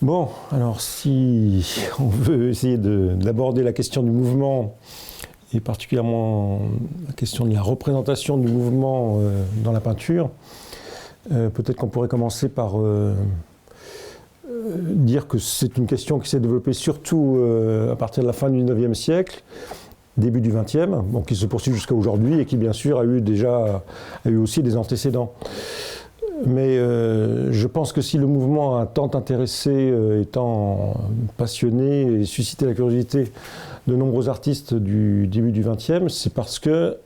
Bon, alors si on veut essayer d'aborder la question du mouvement, et particulièrement la question de la représentation du mouvement dans la peinture, peut-être qu'on pourrait commencer par dire que c'est une question qui s'est développée surtout à partir de la fin du XIXe siècle, début du XXe, bon, qui se poursuit jusqu'à aujourd'hui et qui bien sûr a eu aussi des antécédents. Mais je pense que si le mouvement a tant intéressé, étant passionné et suscité la curiosité de nombreux artistes du début du XXe, c'est parce que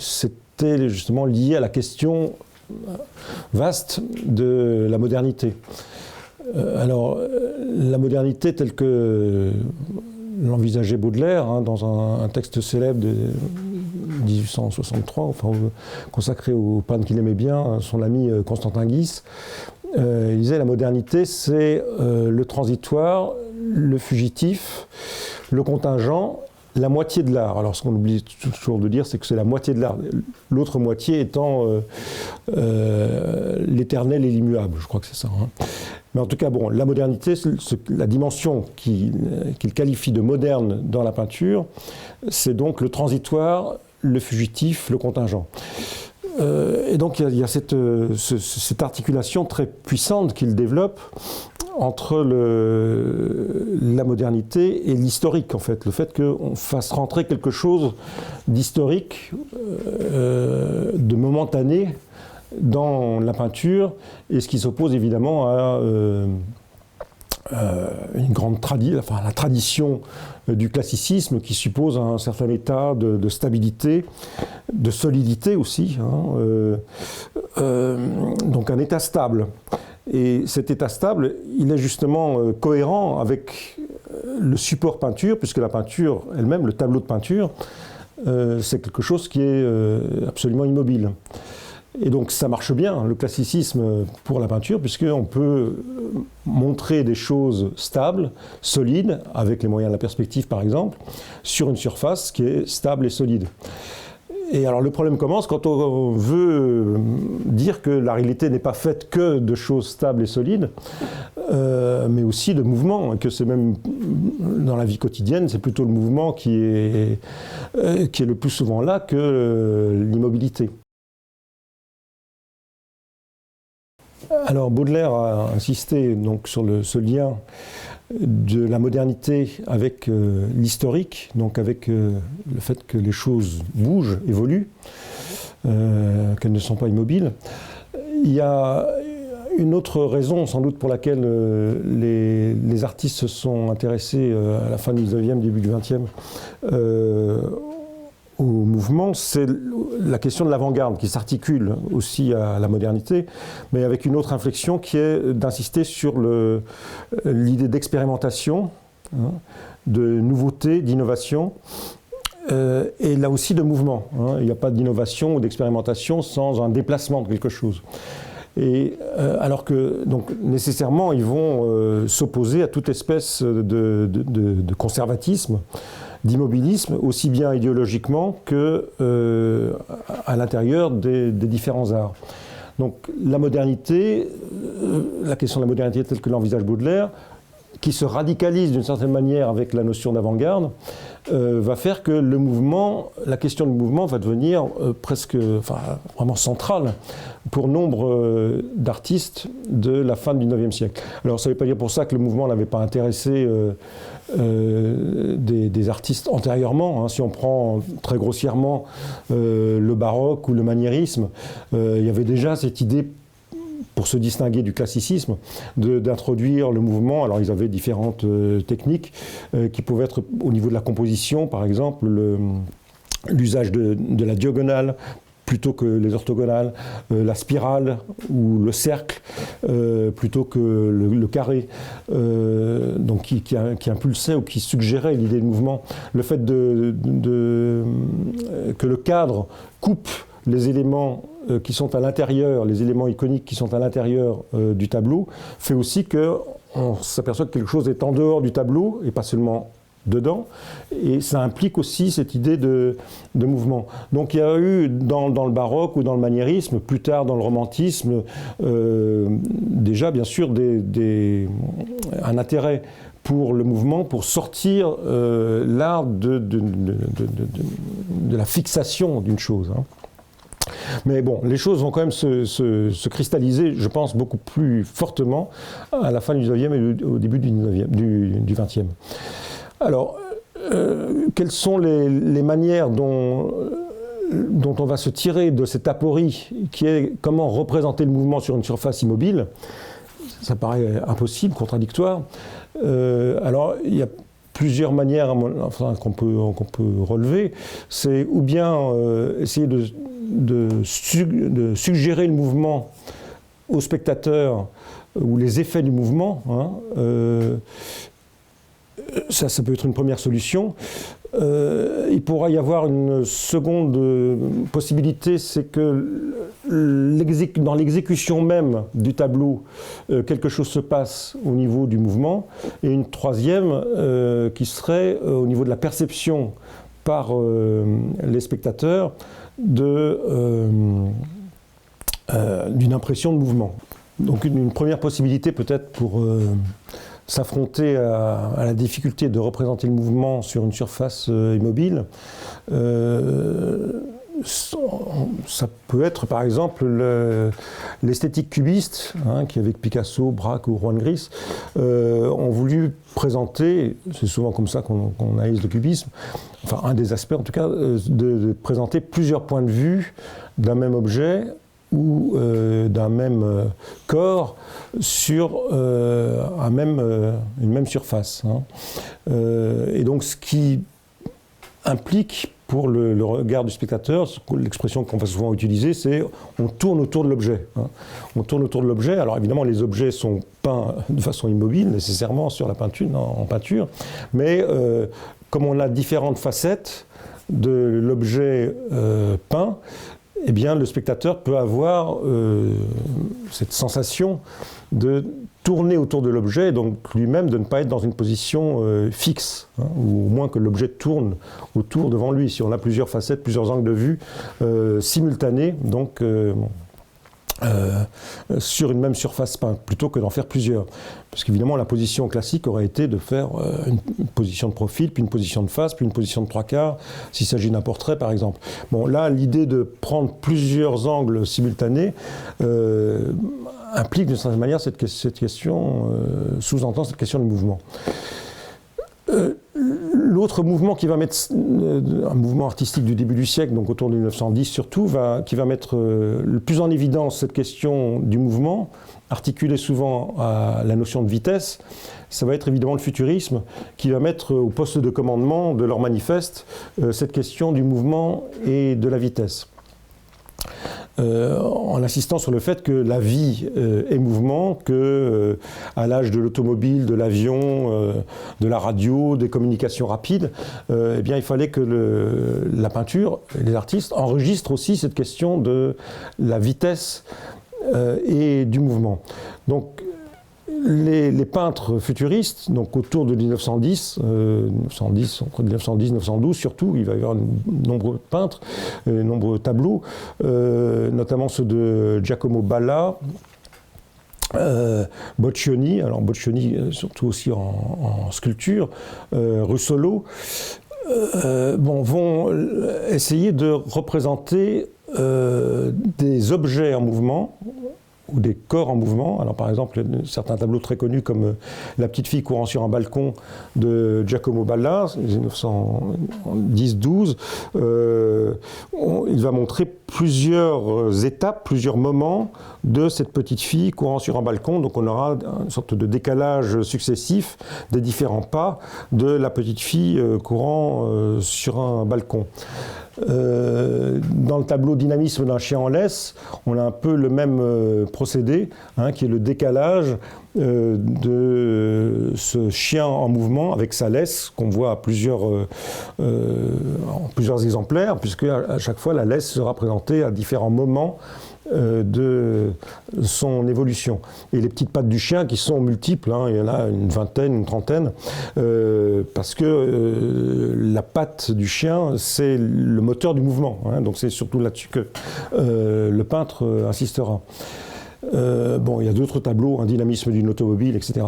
c'était justement lié à la question vaste de la modernité. Alors, la modernité telle que l'envisageait Baudelaire dans un texte célèbre de 1863, enfin, consacré au peintre qu'il aimait bien, son ami Constantin Guis. Il disait la modernité, c'est le transitoire, le fugitif, le contingent, la moitié de l'art. Alors, ce qu'on oublie toujours de dire, c'est que c'est la moitié de l'art. L'autre moitié étant l'éternel et l'immuable. Je crois que c'est ça. Mais en tout cas, bon, la modernité, la dimension qu'il qualifie de moderne dans la peinture, c'est donc le transitoire, le fugitif, le contingent. Et donc il y a cette articulation très puissante qu'il développe entre la modernité et l'historique, en fait. Le fait qu'on fasse rentrer quelque chose d'historique, de momentané, dans la peinture, et ce qui s'oppose évidemment à une grande la tradition du classicisme qui suppose un certain état de stabilité, de solidité aussi, donc un état stable. Et cet état stable, il est justement cohérent avec le support peinture, puisque la peinture elle-même, le tableau de peinture, c'est quelque chose qui est absolument immobile. Et donc ça marche bien, le classicisme pour la peinture, puisqu'on peut montrer des choses stables, solides, avec les moyens de la perspective par exemple, sur une surface qui est stable et solide. Et alors le problème commence quand on veut dire que la réalité n'est pas faite que de choses stables et solides, mais aussi de mouvement, et que c'est même dans la vie quotidienne, c'est plutôt le mouvement qui est le plus souvent là que l'immobilité. Alors Baudelaire a insisté donc sur ce lien de la modernité avec l'historique, donc avec le fait que les choses bougent, évoluent, qu'elles ne sont pas immobiles. Il y a une autre raison sans doute pour laquelle les artistes se sont intéressés à la fin du 19e, début du 20e au mouvement, c'est la question de l'avant-garde qui s'articule aussi à la modernité, mais avec une autre inflexion qui est d'insister sur l'idée d'expérimentation, de nouveauté, d'innovation, et là aussi de mouvement. Il n'y a pas d'innovation ou d'expérimentation sans un déplacement de quelque chose. Et alors que donc, nécessairement ils vont s'opposer à toute espèce de conservatisme, d'immobilisme, aussi bien idéologiquement que à l'intérieur des différents arts. Donc la modernité, la question de la modernité telle que l'envisage Baudelaire, qui se radicalise d'une certaine manière avec la notion d'avant-garde, va faire que le mouvement, la question du mouvement va devenir vraiment centrale pour nombre d'artistes de la fin du XIXe siècle. Alors ça ne veut pas dire pour ça que le mouvement n'avait pas intéressé des artistes antérieurement. Si on prend très grossièrement le baroque ou le maniérisme, il y avait déjà cette idée, pour se distinguer du classicisme, d'introduire le mouvement. Alors ils avaient différentes techniques qui pouvaient être au niveau de la composition, par exemple, l'usage de la diagonale plutôt que les orthogonales, la spirale ou le cercle plutôt que le carré, donc qui impulsait ou qui suggérait l'idée de mouvement. Le fait que le cadre coupe les éléments qui sont à l'intérieur, les éléments iconiques qui sont à l'intérieur du tableau, fait aussi qu'on s'aperçoit que quelque chose est en dehors du tableau et pas seulement dedans, et ça implique aussi cette idée de mouvement. Donc il y a eu dans le baroque ou dans le maniérisme, plus tard dans le romantisme, déjà bien sûr un intérêt pour le mouvement, pour sortir l'art de la fixation d'une chose. Hein. Mais bon, les choses vont quand même se cristalliser, je pense, beaucoup plus fortement à la fin du 19e et au début du 20e. Alors, quelles sont les manières dont on va se tirer de cette aporie qui est comment représenter le mouvement sur une surface immobile? Ça paraît impossible, contradictoire. Alors, il y a plusieurs manières qu'on peut relever. C'est ou bien essayer de suggérer le mouvement au spectateur ou les effets du mouvement. Hein, ça peut être une première solution. Il pourra y avoir une seconde possibilité, c'est que dans l'exécution même du tableau, quelque chose se passe au niveau du mouvement, et une troisième qui serait au niveau de la perception par les spectateurs d'une impression de mouvement. Donc une première possibilité peut-être pour s'affronter à la difficulté de représenter le mouvement sur une surface immobile, ça peut être par exemple l'esthétique cubiste, hein, qui avec Picasso, Braque ou Juan Gris ont voulu présenter, c'est souvent comme ça qu'on analyse le cubisme, enfin un des aspects en tout cas, de présenter plusieurs points de vue d'un même objet ou d'un même corps sur une même surface. Hein. Et donc ce qui implique pour le regard du spectateur, l'expression qu'on va souvent utiliser, c'est on tourne autour de l'objet. Hein. On tourne autour de l'objet. Alors évidemment, les objets sont peints de façon immobile, nécessairement sur la peinture, en peinture, mais comme on a différentes facettes de l'objet peint, eh bien, le spectateur peut avoir cette sensation de tourner autour de l'objet, et donc lui-même de ne pas être dans une position fixe, hein, ou au moins que l'objet tourne autour devant lui. Si on a plusieurs facettes, plusieurs angles de vue simultanés, donc sur une même surface peinte, plutôt que d'en faire plusieurs. Parce qu'évidemment, la position classique aurait été de faire une position de profil, puis une position de face, puis une position de 3/4, s'il s'agit d'un portrait, par exemple. Bon, là, l'idée de prendre plusieurs angles simultanés implique d'une certaine manière cette question, sous-entend cette question du mouvement. L'autre mouvement qui va mettre, un mouvement artistique du début du siècle, donc autour de 1910 surtout, qui va mettre le plus en évidence cette question du mouvement, articulée souvent à la notion de vitesse, ça va être évidemment le futurisme, qui va mettre au poste de commandement de leur manifeste cette question du mouvement et de la vitesse. En insistant sur le fait que la vie est mouvement, que à l'âge de l'automobile, de l'avion, de la radio, des communications rapides, eh bien, il fallait que la peinture, les artistes enregistrent aussi cette question de la vitesse et du mouvement. Donc, les peintres futuristes, donc autour de 1910, entre 1910 et 1912 surtout, il va y avoir de nombreux peintres, nombreux tableaux, notamment ceux de Giacomo Balla, Boccioni, alors Boccioni surtout aussi en sculpture, Russolo, vont essayer de représenter des objets en mouvement, ou des corps en mouvement. Alors par exemple, certains tableaux très connus comme La petite fille courant sur un balcon de Giacomo Balla, 1910-12, il va montrer plusieurs étapes, plusieurs moments de cette petite fille courant sur un balcon. Donc on aura une sorte de décalage successif des différents pas de la petite fille courant sur un balcon. Dans le tableau Dynamisme d'un chien en laisse, on a un peu le même procédé, hein, qui est le décalage de ce chien en mouvement avec sa laisse, qu'on voit à en plusieurs exemplaires, puisque à chaque fois la laisse sera présentée à différents moments de son évolution. Et les petites pattes du chien qui sont multiples, hein, il y en a une vingtaine, une trentaine, parce que la patte du chien, c'est le moteur du mouvement, hein, donc c'est surtout là-dessus que le peintre insistera. Bon, il y a d'autres tableaux, un dynamisme d'une automobile, etc.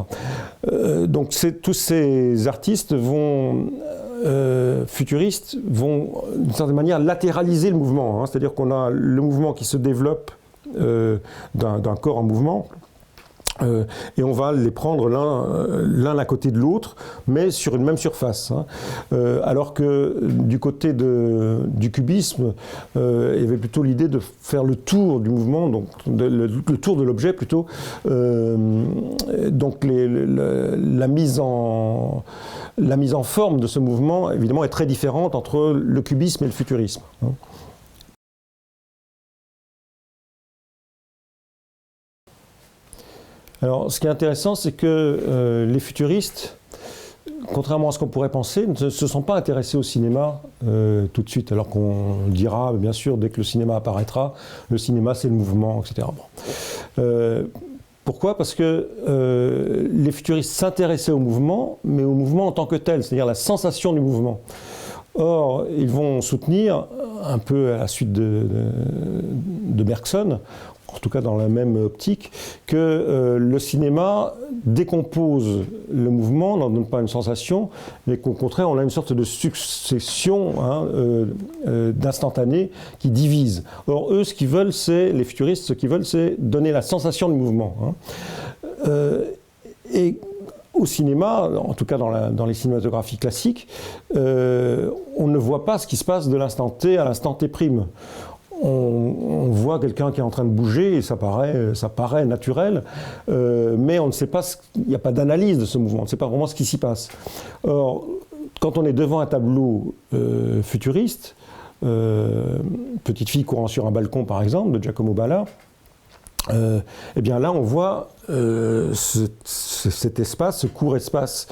Donc tous ces artistes futuristes vont d'une certaine manière latéraliser le mouvement, hein, c'est-à-dire qu'on a le mouvement qui se développe d'un corps en mouvement, et on va les prendre l'un à côté de l'autre, mais sur une même surface. Hein. Alors que du côté du cubisme, il y avait plutôt l'idée de faire le tour du mouvement, donc le tour de l'objet plutôt. Donc la mise en forme de ce mouvement, évidemment, est très différente entre le cubisme et le futurisme. Hein. Alors, ce qui est intéressant, c'est que les futuristes, contrairement à ce qu'on pourrait penser, ne se sont pas intéressés au cinéma tout de suite, alors qu'on dira, bien sûr, dès que le cinéma apparaîtra, le cinéma c'est le mouvement, etc. Bon. Pourquoi ? Parce que les futuristes s'intéressaient au mouvement, mais au mouvement en tant que tel, c'est-à-dire la sensation du mouvement. Or, ils vont soutenir, un peu à la suite de Bergson, en tout cas dans la même optique, que le cinéma décompose le mouvement, n'en donne pas une sensation, mais qu'au contraire, on a une sorte de succession d'instantanés qui divise. Or, eux, les futuristes, ce qu'ils veulent, c'est donner la sensation du mouvement. Hein. Et au cinéma, en tout cas dans les cinématographies classiques, on ne voit pas ce qui se passe de l'instant T à l'instant T'. On voit quelqu'un qui est en train de bouger et ça paraît naturel, mais on ne sait pas, il n'y a pas d'analyse de ce mouvement, on ne sait pas vraiment ce qui s'y passe. Or, quand on est devant un tableau futuriste, Petite fille courant sur un balcon par exemple, de Giacomo Balla, eh bien là on voit cet espace, ce court espace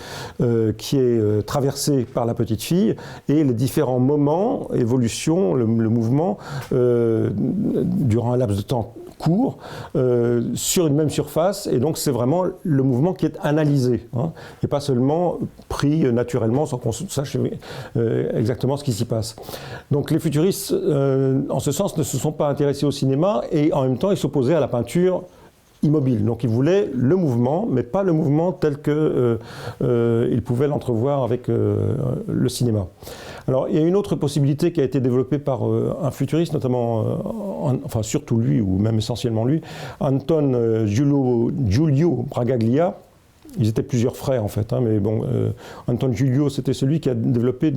qui est traversé par la petite fille et les différents moments, évolution, le mouvement durant un laps de temps court sur une même surface, et donc c'est vraiment le mouvement qui est analysé, hein, et pas seulement pris naturellement sans qu'on sache exactement ce qui s'y passe. Donc les futuristes en ce sens ne se sont pas intéressés au cinéma, et en même temps ils s'opposaient à la peinture immobile. Donc ils voulaient le mouvement, mais pas le mouvement tel qu'ils pouvaient l'entrevoir avec le cinéma. Alors il y a une autre possibilité qui a été développée par un futuriste, notamment, enfin surtout lui, ou même essentiellement lui, Anton Giulio Bragaglia. Ils étaient plusieurs frères en fait, hein, mais bon, Anton Giulio, c'était celui qui a développé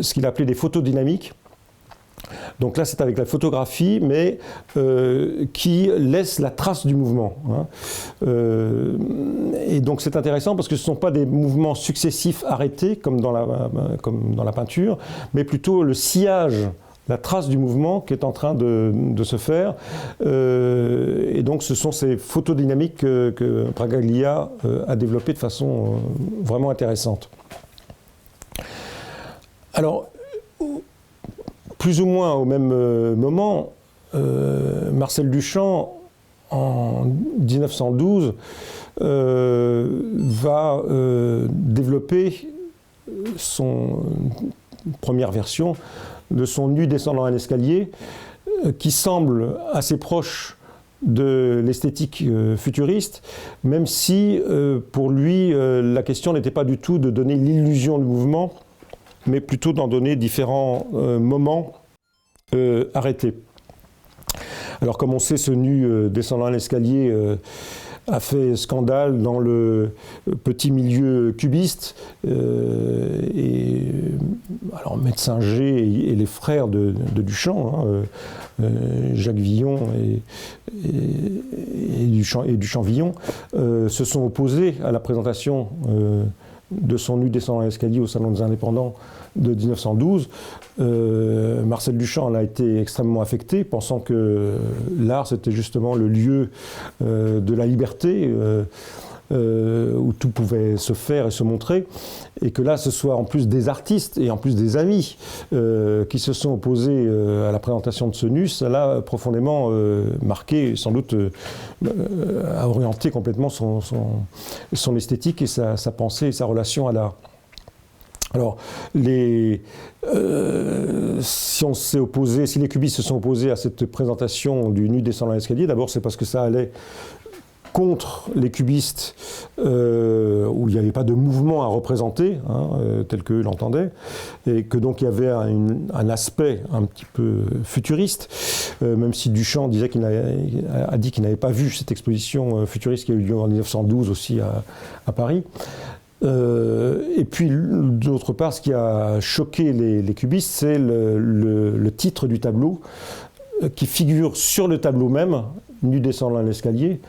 ce qu'il appelait des photodynamiques. Donc là, c'est avec la photographie, mais qui laisse la trace du mouvement. Hein. Et donc c'est intéressant parce que ce ne sont pas des mouvements successifs arrêtés, comme dans la peinture, mais plutôt le sillage, la trace du mouvement qui est en train de se faire. Et donc ce sont ces photodynamiques que Bragaglia a développées de façon vraiment intéressante. Alors, plus ou moins au même moment, Marcel Duchamp, en 1912, va développer son première version de son nu descendant un escalier, qui semble assez proche de l'esthétique futuriste, même si pour lui la question n'était pas du tout de donner l'illusion du mouvement, mais plutôt d'en donner différents moments arrêtés. Alors comme on sait, ce nu descendant un escalier a fait scandale dans le petit milieu cubiste, et alors Metzinger et les frères de Duchamp, hein, Jacques Villon et Duchamp-Villon, se sont opposés à la présentation de son nu descendant un escalier au Salon des Indépendants de 1912. Marcel Duchamp en a été extrêmement affecté, pensant que l'art c'était justement le lieu de la liberté, où tout pouvait se faire et se montrer, et que là ce soit en plus des artistes et en plus des amis qui se sont opposés à la présentation de ce nu, ça l'a profondément marqué, sans doute a orienté complètement son esthétique et sa pensée et sa relation à l'art. Alors, si les cubistes se sont opposés à cette présentation du nu descendant l'escalier, d'abord c'est parce que ça allait contre les cubistes où il n'y avait pas de mouvement à représenter, tel qu'eux l'entendaient, et que donc il y avait un aspect un petit peu futuriste, même si Duchamp disait a dit qu'il n'avait pas vu cette exposition futuriste qui a eu lieu en 1912 aussi à Paris. Et puis, d'autre part, ce qui a choqué les cubistes, c'est le titre du tableau qui figure sur le tableau même, nu descendant l'escalier.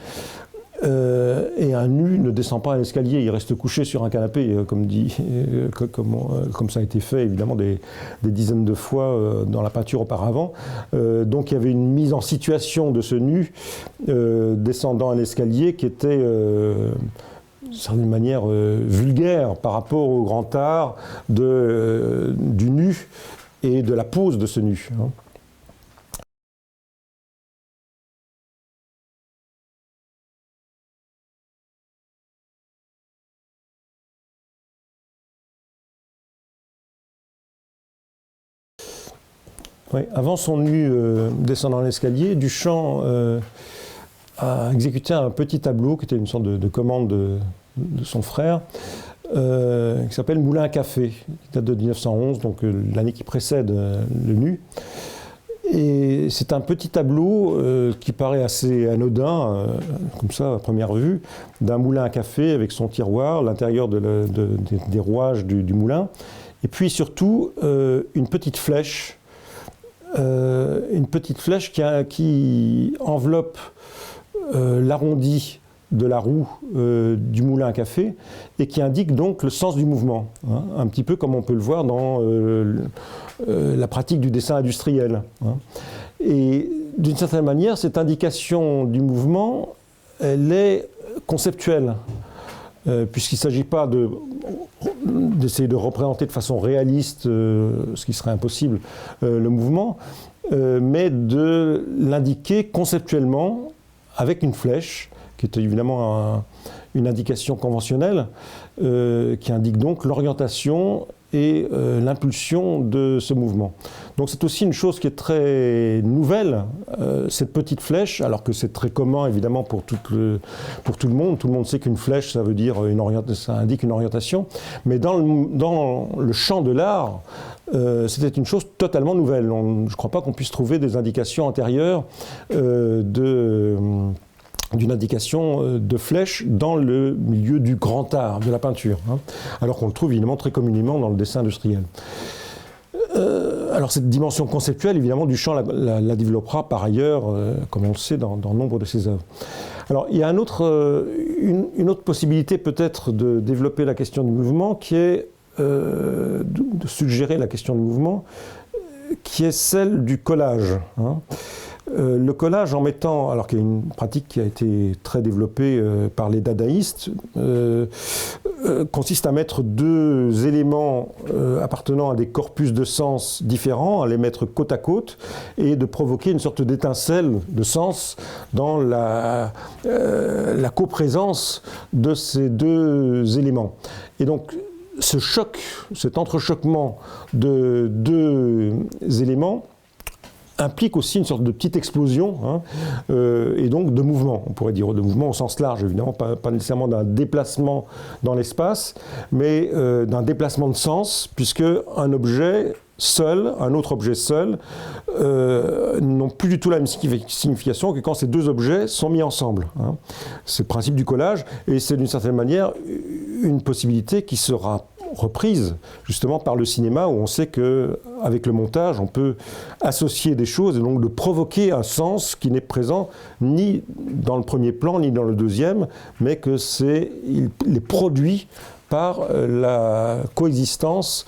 Et un nu ne descend pas un escalier, il reste couché sur un canapé, comme ça a été fait évidemment des dizaines de fois dans la peinture auparavant. Donc il y avait une mise en situation de ce nu descendant un escalier qui était d'une certaine manière vulgaire par rapport au grand art du nu et de la pose de ce nu. Oui, avant son nu descendant l'escalier, Duchamp a exécuté un petit tableau qui était une sorte de commande de son frère, qui s'appelle Moulin à café, qui date de 1911, donc l'année qui précède le nu. Et c'est un petit tableau qui paraît assez anodin, comme ça à première vue, d'un moulin à café avec son tiroir, l'intérieur des rouages du moulin, et puis surtout une petite flèche qui enveloppe l'arrondi de la roue du moulin à café et qui indique donc le sens du mouvement, un petit peu comme on peut le voir dans la pratique du dessin industriel. Et d'une certaine manière, cette indication du mouvement, elle est conceptuelle, puisqu'il ne s'agit pas d'essayer de représenter de façon réaliste, ce qui serait impossible, le mouvement, mais de l'indiquer conceptuellement avec une flèche, qui est évidemment une indication conventionnelle, qui indique donc l'orientation et l'impulsion de ce mouvement. Donc c'est aussi une chose qui est très nouvelle, cette petite flèche, alors que c'est très commun évidemment pour tout le monde. Tout le monde sait qu'une flèche, ça veut dire ça indique une orientation. Mais dans le champ de l'art, c'était une chose totalement nouvelle. Je ne crois pas qu'on puisse trouver des indications antérieures d'une indication de flèche dans le milieu du grand art, de la peinture, alors qu'on le trouve évidemment très communément dans le dessin industriel. Alors cette dimension conceptuelle, évidemment, Duchamp la développera par ailleurs, comme on le sait, dans nombre de ses œuvres. Alors il y a une autre possibilité peut-être de développer la question du mouvement, qui est de suggérer la question du mouvement, qui est celle du collage. Le collage, en mettant, alors qu'il y a une pratique qui a été très développée par les dadaïstes, consiste à mettre deux éléments appartenant à des corpus de sens différents, à les mettre côte à côte, et de provoquer une sorte d'étincelle de sens dans la coprésence de ces deux éléments. Et donc, ce choc, cet entrechoquement de deux éléments, implique aussi une sorte de petite explosion, et donc de mouvement, on pourrait dire, de mouvement au sens large, évidemment, pas nécessairement d'un déplacement dans l'espace, mais d'un déplacement de sens, puisque un objet seul, un autre objet seul, n'ont plus du tout la même signification que quand ces deux objets sont mis ensemble. C'est le principe du collage, et c'est d'une certaine manière une possibilité qui sera reprise justement par le cinéma, où on sait qu'avec le montage, on peut associer des choses et donc de provoquer un sens qui n'est présent ni dans le premier plan, ni dans le deuxième, mais que il est produit par la coexistence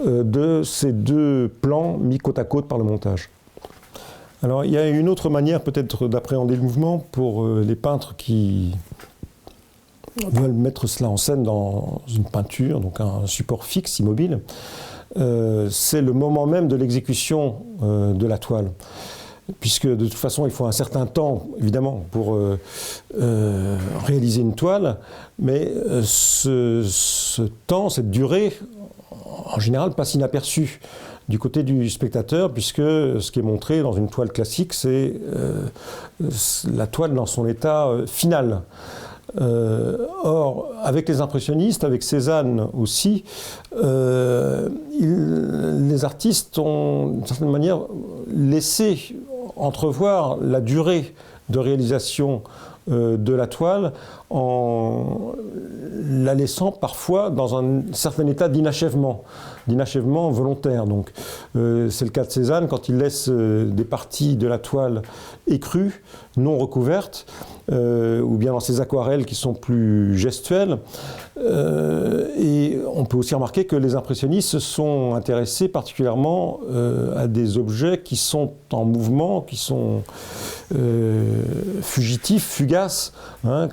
de ces deux plans mis côte à côte par le montage. Alors il y a une autre manière peut-être d'appréhender le mouvement pour les peintres qui veulent mettre cela en scène dans une peinture, donc un support fixe, immobile, c'est le moment même de l'exécution de la toile. Puisque de toute façon, il faut un certain temps, évidemment, pour réaliser une toile, mais ce temps, cette durée, en général, passe inaperçu du côté du spectateur, puisque ce qui est montré dans une toile classique, c'est la toile dans son état final. Or, avec les impressionnistes, avec Cézanne aussi, les artistes ont, d'une certaine manière, laissé entrevoir la durée de réalisation de la toile en la laissant parfois dans un certain état d'inachèvement volontaire. Donc, c'est le cas de Cézanne quand il laisse des parties de la toile écrues, non recouvertes, ou bien dans ses aquarelles qui sont plus gestuelles. Et on peut aussi remarquer que les impressionnistes se sont intéressés particulièrement à des objets qui sont en mouvement, qui sont fugitifs, fugaces, hein,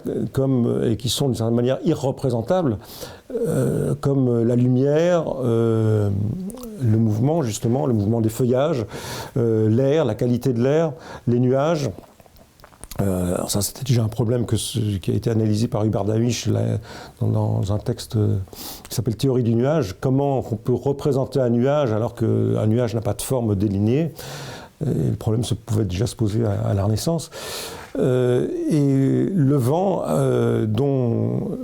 et qui sont d'une certaine manière irreprésentables, comme la lumière, le mouvement justement, le mouvement des feuillages, l'air, la qualité de l'air, les nuages. Alors ça, c'était déjà un problème qui a été analysé par Hubert Dawisch dans un texte qui s'appelle Théorie du nuage. Comment on peut représenter un nuage alors qu'un nuage n'a pas de forme délignée. Et le problème pouvait déjà se poser à la Renaissance. Et le vent, dont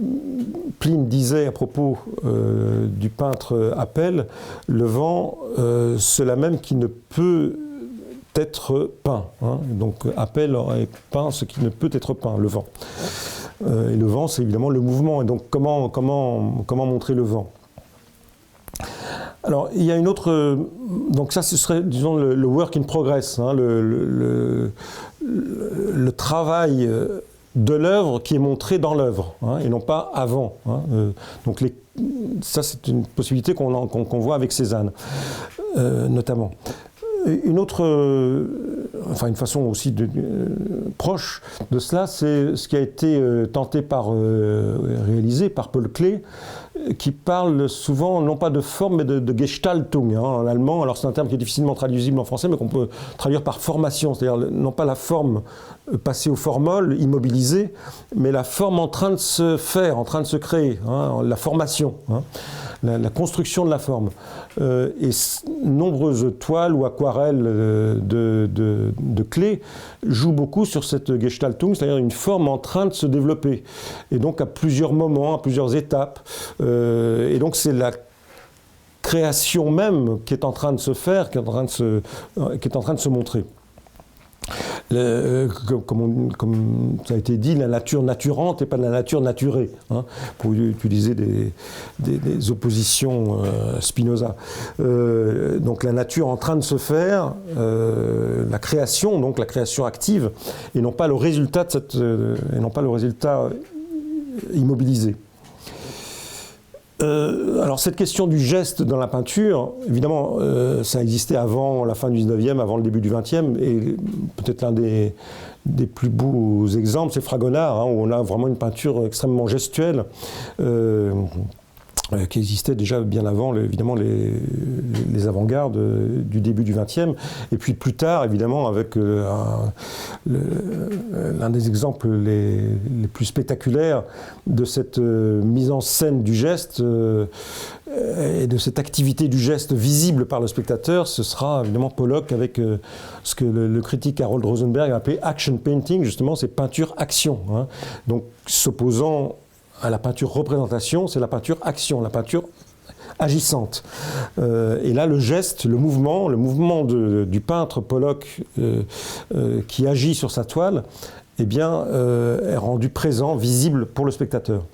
Pline disait à propos du peintre Apelle, le vent, c'est la même qui ne peut être peint. Hein. Donc Apelle aurait peint ce qui ne peut être peint, le vent. Et le vent, c'est évidemment le mouvement. Et donc comment montrer le vent ? Alors, il y a une autre... donc ça, ce serait, disons, le work in progress, hein, le travail de l'œuvre qui est montré dans l'œuvre, hein, et non pas avant. Hein. Donc ça, c'est une possibilité qu'on voit avec Cézanne, notamment. Une autre, une façon aussi proche de cela, c'est ce qui a été tenté réalisé par Paul Klee, qui parle souvent, non pas de forme, mais de Gestaltung, hein, en allemand. Alors c'est un terme qui est difficilement traduisible en français, mais qu'on peut traduire par formation, c'est-à-dire non pas la forme passée au formol, immobilisée, mais la forme en train de se faire, en train de se créer, hein, la formation, hein, la construction de la forme. Et nombreuses toiles ou aquarelles de Klee jouent beaucoup sur cette Gestaltung, c'est-à-dire une forme en train de se développer, et donc à plusieurs moments, à plusieurs étapes. Et donc c'est la création même qui est en train de se faire, qui est en train de se montrer. Comme ça a été dit, la nature naturante et pas la nature naturée, hein, pour utiliser des oppositions Spinoza. Donc la nature en train de se faire, la création, donc la création active, et non pas le résultat immobilisé. Alors cette question du geste dans la peinture, évidemment, ça existait avant la fin du 19e, avant le début du 20e, et peut-être l'un des plus beaux exemples, c'est Fragonard, hein, où on a vraiment une peinture extrêmement gestuelle, qui existait déjà bien avant, évidemment, les avant-gardes du début du XXe. Et puis plus tard, évidemment, avec l'un des exemples les plus spectaculaires de cette mise en scène du geste et de cette activité du geste visible par le spectateur, ce sera évidemment Pollock avec ce que le critique Harold Rosenberg a appelé action painting, justement, c'est peinture-action. Hein. Donc, s'opposant à la peinture représentation, c'est la peinture action, la peinture agissante. Et là, le geste, le mouvement du peintre Pollock qui agit sur sa toile, eh bien, est rendu présent, visible pour le spectateur.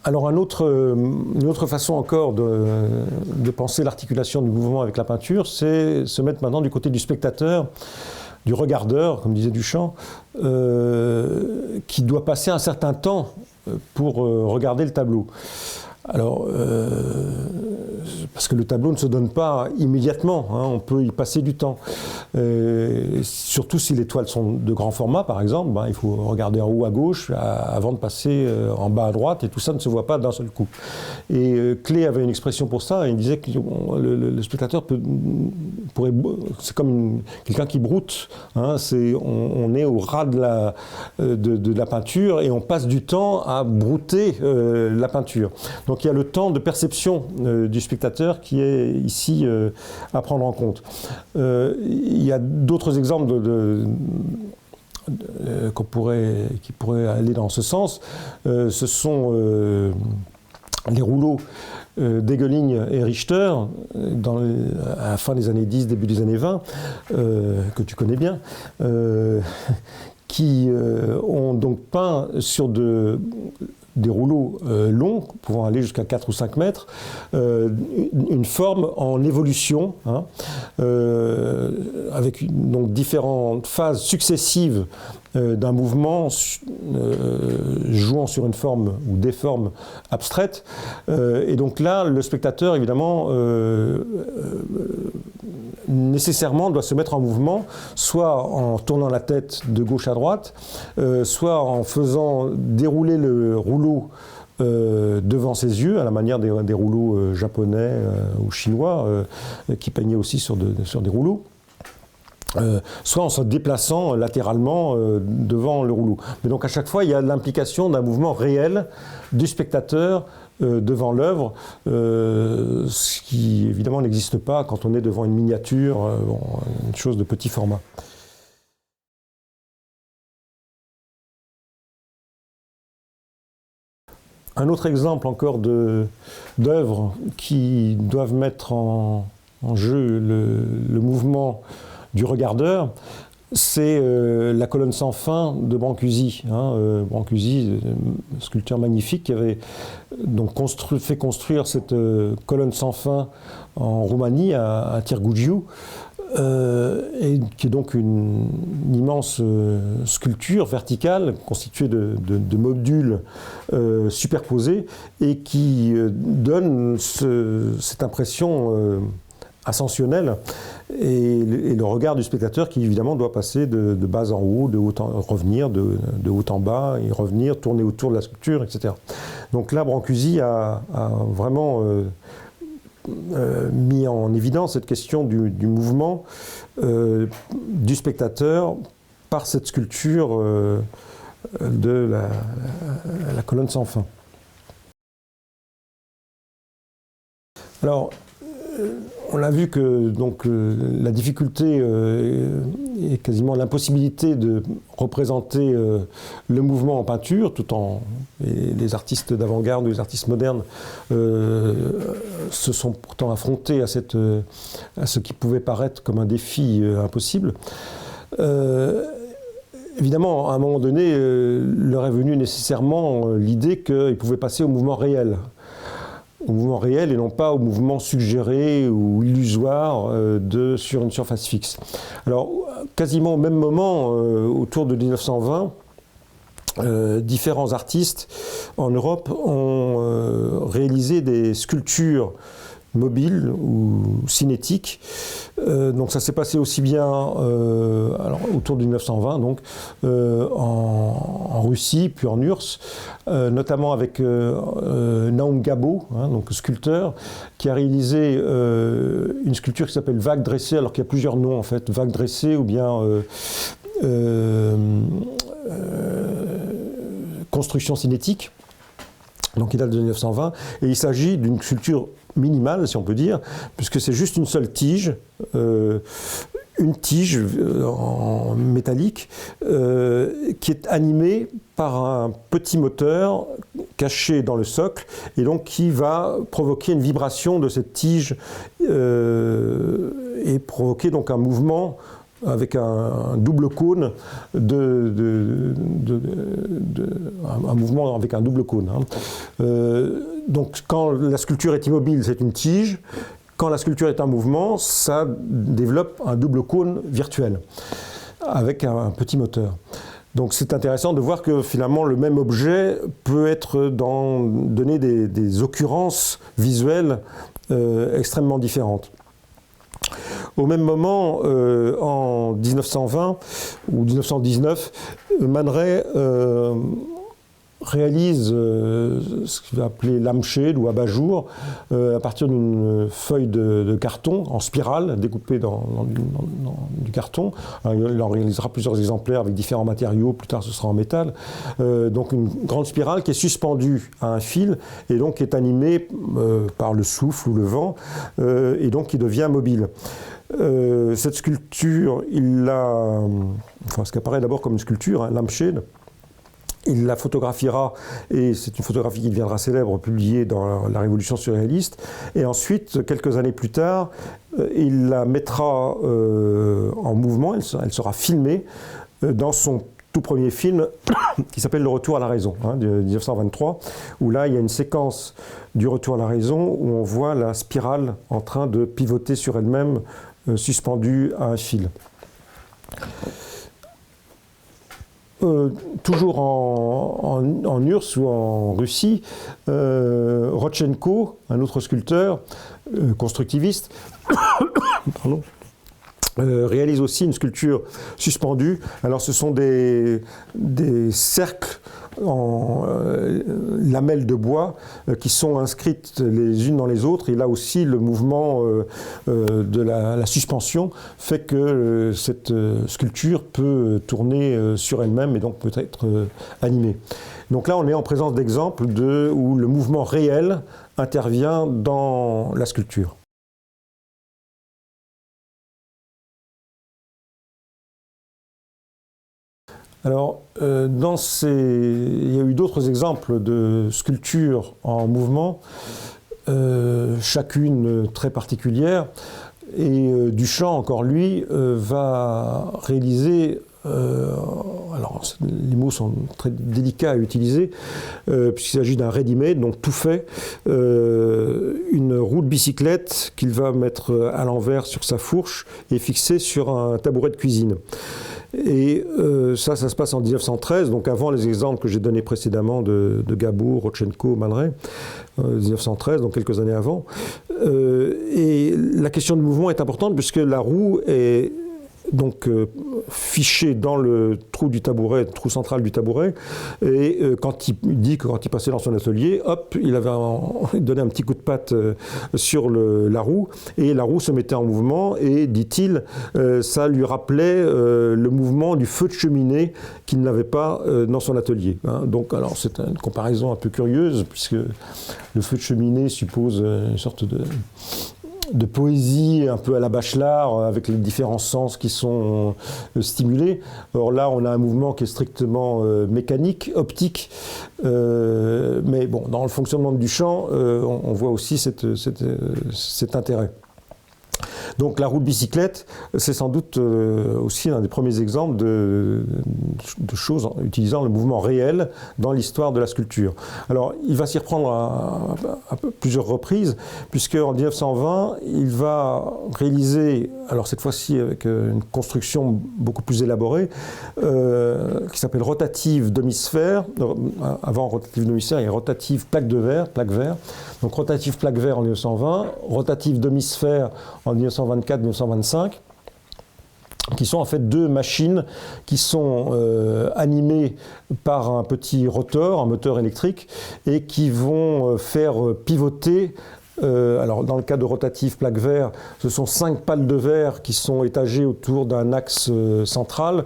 Alors une autre façon encore de penser l'articulation du mouvement avec la peinture, c'est se mettre maintenant du côté du spectateur, du regardeur, comme disait Duchamp, qui doit passer un certain temps pour regarder le tableau. Alors, parce que le tableau ne se donne pas immédiatement, hein, on peut y passer du temps. Surtout si les toiles sont de grand format, par exemple, il faut regarder en haut à gauche avant de passer en bas à droite, et tout ça ne se voit pas d'un seul coup. Et Klee avait une expression pour ça, il disait que le spectateur pourrait... C'est comme quelqu'un qui broute, hein, on est au ras de la peinture, et on passe du temps à brouter la peinture. Donc il y a le temps de perception du spectateur qui est ici à prendre en compte. Il y a d'autres exemples qui pourraient aller dans ce sens. Ce sont les rouleaux d'Egeling et Richter, à la fin des années 10, début des années 20, que tu connais bien, qui ont donc peint sur des rouleaux longs, pouvant aller jusqu'à 4 ou 5 mètres, une forme en évolution, hein, avec donc différentes phases successives d'un mouvement jouant sur une forme ou des formes abstraites. Et donc là, le spectateur, évidemment, nécessairement doit se mettre en mouvement, soit en tournant la tête de gauche à droite, soit en faisant dérouler le rouleau devant ses yeux, à la manière des rouleaux japonais ou chinois, qui peignaient aussi sur des rouleaux. Soit en se déplaçant latéralement devant le rouleau. Mais donc à chaque fois, il y a l'implication d'un mouvement réel du spectateur devant l'œuvre, ce qui évidemment n'existe pas quand on est devant une miniature, une chose de petit format. Un autre exemple encore d'œuvres qui doivent mettre en jeu le mouvement du regardeur, c'est la colonne sans fin de Brancusi. Brancusi, sculpteur magnifique, qui avait donc fait construire cette colonne sans fin en Roumanie, à Târgu, et qui est donc une immense sculpture verticale constituée de modules superposés et qui donne cette impression ascensionnelle et le regard du spectateur qui évidemment doit passer de bas en haut, revenir de haut en bas et revenir, tourner autour de la sculpture, etc. Donc là, Brancusi a vraiment mis en évidence cette question du mouvement du spectateur par cette sculpture de la colonne sans fin. Alors, on a vu que donc, la difficulté et quasiment l'impossibilité de représenter le mouvement en peinture, et les artistes d'avant-garde ou les artistes modernes se sont pourtant affrontés à ce qui pouvait paraître comme un défi impossible. Évidemment, à un moment donné, leur est venue nécessairement l'idée qu'ils pouvaient passer au mouvement réel. Au mouvement réel et non pas au mouvement suggéré ou illusoire sur une surface fixe. Alors, quasiment au même moment, autour de 1920, différents artistes en Europe ont réalisé des sculptures mobiles ou cinétiques. Donc ça s'est passé aussi bien alors, autour de 1920, donc, en Russie, puis en URSS, notamment avec Naum Gabo, donc sculpteur, qui a réalisé une sculpture qui s'appelle Vague dressée, alors qu'il y a plusieurs noms en fait, Vague dressée ou bien construction cinétique. Donc il date de 1920, et il s'agit d'une sculpture minimale, si on peut dire, puisque c'est juste une seule tige, une tige en métallique, qui est animée par un petit moteur caché dans le socle, et donc qui va provoquer une vibration de cette tige et provoquer donc un mouvement avec un double cône, un mouvement avec un double cône. Donc quand la sculpture est immobile, c'est une tige. Quand la sculpture est en mouvement, ça développe un double cône virtuel avec un petit moteur. Donc c'est intéressant de voir que finalement le même objet peut être donner des occurrences visuelles extrêmement différentes. Au même moment, en 1920 ou 1919, Man Ray réalise ce qu'il va appeler lampshade ou abat-jour à partir d'une feuille de carton en spirale découpée dans du carton. Il en réalisera plusieurs exemplaires avec différents matériaux, plus tard ce sera en métal. Donc une grande spirale qui est suspendue à un fil et donc qui est animée par le souffle ou le vent et donc qui devient mobile. Cette sculpture, ce qui apparaît d'abord comme une sculpture, lampshade, il la photographiera, et c'est une photographie qui deviendra célèbre, publiée dans la Révolution surréaliste. Et ensuite, quelques années plus tard, il la mettra en mouvement, elle sera filmée dans son tout premier film qui s'appelle Le Retour à la raison, de 1923, où là, il y a une séquence du Retour à la raison où on voit la spirale en train de pivoter sur elle-même, suspendue à un fil. Toujours en URSS ou en Russie, Rodchenko, un autre sculpteur constructiviste, réalise aussi une sculpture suspendue. Alors ce sont des cercles en lamelles de bois qui sont inscrites les unes dans les autres, et là aussi le mouvement de la suspension fait que cette sculpture peut tourner sur elle-même et donc peut être animée. Donc là on est en présence d'exemples où le mouvement réel intervient dans la sculpture. Alors, il y a eu d'autres exemples de sculptures en mouvement, chacune très particulière, et Duchamp, encore lui, va réaliser, alors les mots sont très délicats à utiliser, puisqu'il s'agit d'un ready-made, donc tout fait, une roue de bicyclette qu'il va mettre à l'envers sur sa fourche et fixer sur un tabouret de cuisine. Et ça se passe en 1913, donc avant les exemples que j'ai donnés précédemment de Gabour, Rodchenko, Man Ray, 1913, donc quelques années avant. Et la question du mouvement est importante puisque la roue est donc fiché dans le trou du tabouret, trou central du tabouret, et quand il dit que quand il passait dans son atelier, hop, il avait donné un petit coup de patte sur la roue, et la roue se mettait en mouvement, et dit-il, ça lui rappelait le mouvement du feu de cheminée qu'il n'avait pas dans son atelier. Donc, alors c'est une comparaison un peu curieuse, puisque le feu de cheminée suppose une sorte de poésie un peu à la Bachelard, avec les différents sens qui sont stimulés. Or là, on a un mouvement qui est strictement mécanique, optique, mais bon, dans le fonctionnement de Duchamp, on voit aussi cet intérêt. Donc la roue de bicyclette, c'est sans doute aussi un des premiers exemples de choses utilisant le mouvement réel dans l'histoire de la sculpture. Alors il va s'y reprendre à plusieurs reprises, puisque en 1920, il va réaliser, alors cette fois-ci avec une construction beaucoup plus élaborée, qui s'appelle rotative demi-sphère. Avant rotative demi-sphère, il y a rotative plaque de verre, plaque verre. Donc rotative plaque verre en 1920, rotative demi-sphère en 1924-1925, qui sont en fait deux machines qui sont animées par un petit rotor, un moteur électrique, et qui vont faire pivoter. Alors dans le cas de rotative plaque verre, ce sont 5 pales de verre qui sont étagées autour d'un axe central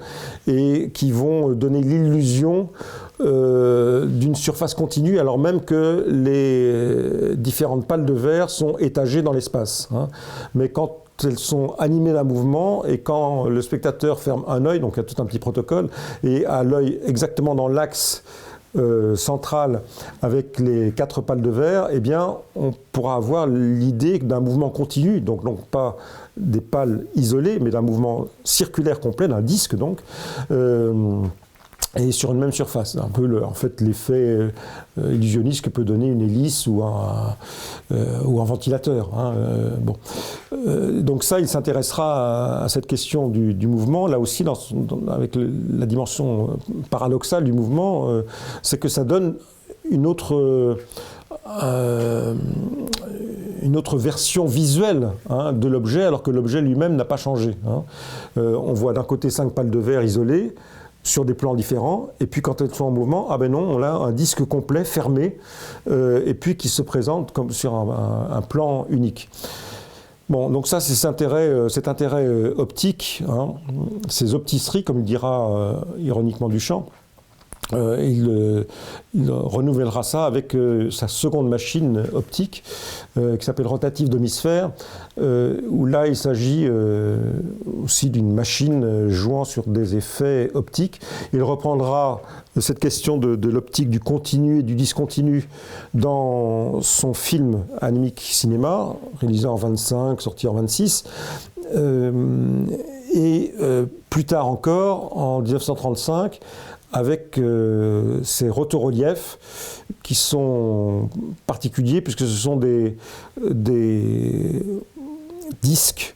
et qui vont donner l'illusion d'une surface continue, alors même que les différentes pales de verre sont étagées dans l'espace. Mais quand elles sont animées d'un mouvement, et quand le spectateur ferme un œil, donc il y a tout un petit protocole, et a l'œil exactement dans l'axe central avec les 4 pales de verre, eh bien, on pourra avoir l'idée d'un mouvement continu, donc pas des pales isolées, mais d'un mouvement circulaire complet, d'un disque donc, et sur une même surface. Un peu en fait l'effet illusionniste que peut donner une hélice ou un ventilateur. Donc ça, il s'intéressera à cette question du mouvement. Là aussi, avec la dimension paradoxale du mouvement, c'est que ça donne une autre une autre version visuelle de l'objet, alors que l'objet lui-même n'a pas changé. On voit d'un côté 5 pales de verre isolées, sur des plans différents, et puis quand elles sont en mouvement, ah ben non, on a un disque complet, fermé, et puis qui se présente comme sur un plan unique. Bon, donc ça, c'est cet intérêt optique, ces optisteries, comme il dira ironiquement Duchamp. Il renouvellera ça avec sa seconde machine optique qui s'appelle rotative d'hémisphère, où là il s'agit aussi d'une machine jouant sur des effets optiques. Il reprendra cette question de l'optique du continu et du discontinu dans son film Animic Cinéma, réalisé en 25, sorti en 26. Plus tard encore, en 1935, avec ces rotoreliefs qui sont particuliers puisque ce sont des disques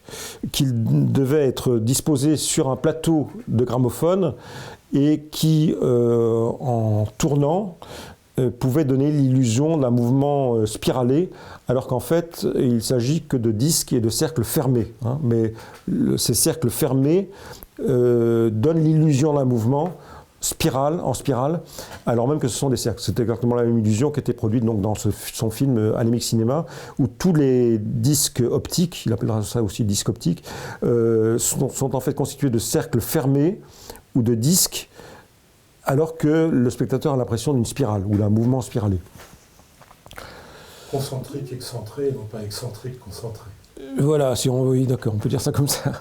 qui devaient être disposés sur un plateau de gramophone et qui, en tournant, pouvaient donner l'illusion d'un mouvement spiralé, alors qu'en fait, il s'agit que de disques et de cercles fermés. Mais ces cercles fermés donnent l'illusion d'un mouvement en spirale, alors même que ce sont des cercles. C'est exactement la même illusion qui était produite donc, dans son film Animic Cinéma, où tous les disques optiques, il appellera ça aussi disques optiques, sont en fait constitués de cercles fermés ou de disques, alors que le spectateur a l'impression d'une spirale ou d'un mouvement spiralé. Concentrique, excentré, non pas excentrique, concentré. Voilà, oui, d'accord, on peut dire ça comme ça.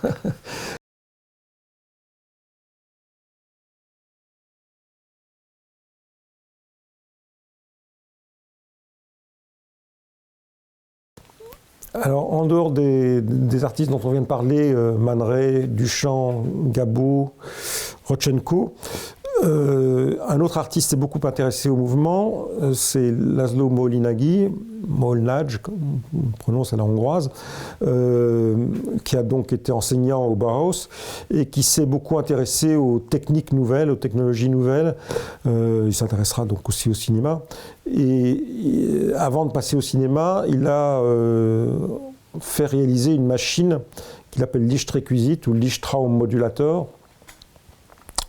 Alors, en dehors des artistes dont on vient de parler, Man Ray, Duchamp, Gabo, Rodchenko, un autre artiste s'est beaucoup intéressé au mouvement, c'est Laszlo Moholy-Nagy, comme on prononce à la hongroise, qui a donc été enseignant au Bauhaus et qui s'est beaucoup intéressé aux techniques nouvelles, aux technologies nouvelles. Il s'intéressera donc aussi au cinéma. Et avant de passer au cinéma, il a fait réaliser une machine qu'il appelle Lichtrequisite ou Lichtraummodulator,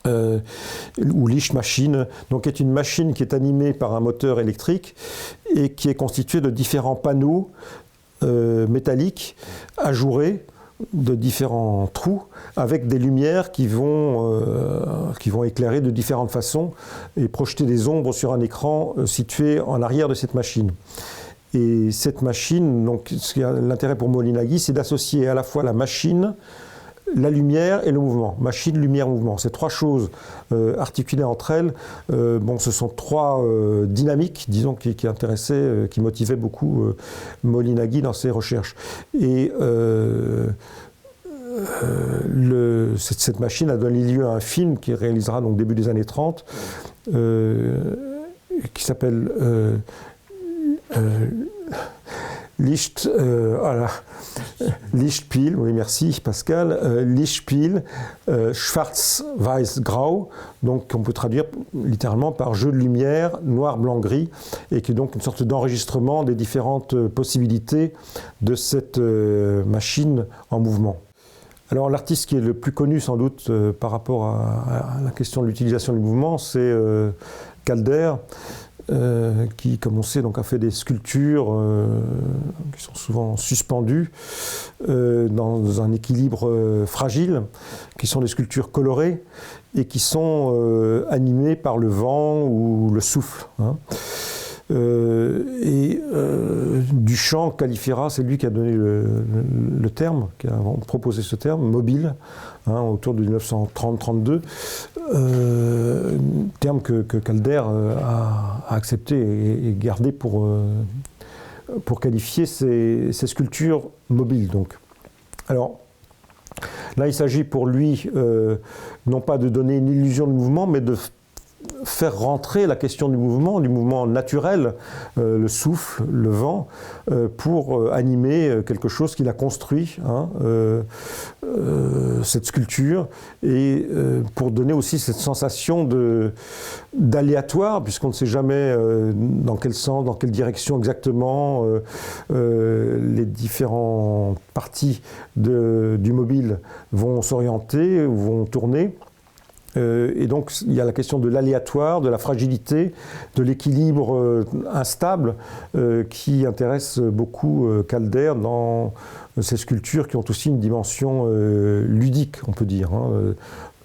ou Lichtmaschine, donc est une machine qui est animée par un moteur électrique et qui est constituée de différents panneaux métalliques ajourés de différents trous avec des lumières qui vont éclairer de différentes façons et projeter des ombres sur un écran situé en arrière de cette machine. Et cette machine, donc, l'intérêt pour Moholy-Nagy, c'est d'associer à la fois la machine, la lumière et le mouvement. Machine, lumière, mouvement. Ces trois choses articulées entre elles, ce sont trois dynamiques, disons, qui intéressaient, qui motivaient beaucoup Moholy-Nagy dans ses recherches. Et cette machine a donné lieu à un film qui réalisera donc début des années 30, qui s'appelle Lichtspiel, oui merci Pascal, Lichtspiel, Schwarz-Weiß-Grau, donc on peut traduire littéralement par jeu de lumière, noir, blanc, gris, et qui est donc une sorte d'enregistrement des différentes possibilités de cette machine en mouvement. Alors l'artiste qui est le plus connu sans doute par rapport à la question de l'utilisation du mouvement, c'est Calder, qui, comme on sait, donc, a fait des sculptures qui sont souvent suspendues dans un équilibre fragile, qui sont des sculptures colorées et qui sont animées par le vent ou le souffle. Duchamp qualifiera, c'est lui qui a donné le terme, qui a proposé ce terme, mobile, autour de 1930-32, terme que Calder a accepté et gardé pour qualifier ces sculptures mobiles. Donc. Alors, là, il s'agit pour lui non pas de donner une illusion de mouvement, mais de faire rentrer la question du mouvement naturel, le souffle, le vent, pour animer quelque chose qu'il a construit, hein, cette sculpture, et pour donner aussi cette sensation d'aléatoire, puisqu'on ne sait jamais dans quel sens, dans quelle direction exactement les différentes parties du mobile vont s'orienter, vont tourner. Et donc il y a la question de l'aléatoire, de la fragilité, de l'équilibre instable qui intéresse beaucoup Calder dans ces sculptures qui ont aussi une dimension ludique, on peut dire, hein.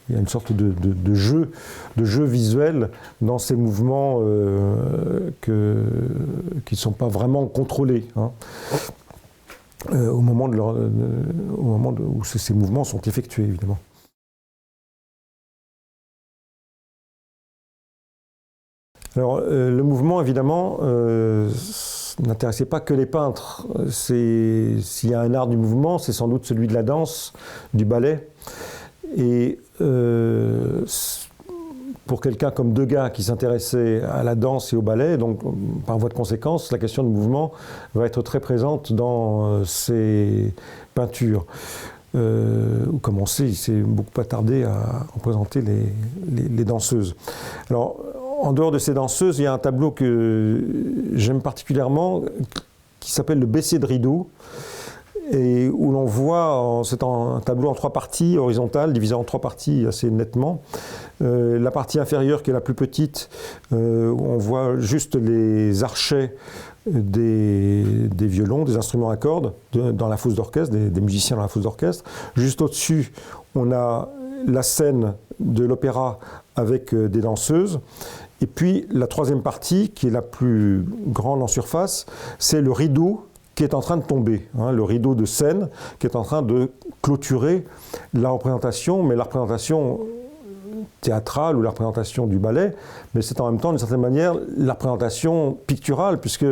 Il y a une sorte de jeu visuel dans ces mouvements qui ne sont pas vraiment contrôlés, hein, au moment où ces mouvements sont effectués, évidemment. Alors, le mouvement, évidemment, n'intéressait pas que les peintres. S'il y a un art du mouvement, c'est sans doute celui de la danse, du ballet. Et pour quelqu'un comme Degas qui s'intéressait à la danse et au ballet, donc par voie de conséquence, la question du mouvement va être très présente dans ses peintures. Comme on sait, il s'est beaucoup attardé à représenter les danseuses. Alors, en dehors de ces danseuses, il y a un tableau que j'aime particulièrement qui s'appelle le Baiser de rideau, et où l'on voit, c'est un tableau en 3 parties horizontales, divisé en 3 parties assez nettement. La partie inférieure, qui est la plus petite, où on voit juste les archets des violons, des instruments à cordes dans la fosse d'orchestre, des musiciens dans la fosse d'orchestre. Juste au-dessus, on a la scène de l'opéra avec des danseuses. Et puis la 3e partie, qui est la plus grande en surface, c'est le rideau qui est en train de tomber, hein, le rideau de scène qui est en train de clôturer la représentation, mais la représentation théâtrale ou la représentation du ballet, mais c'est en même temps, d'une certaine manière, la représentation picturale, puisque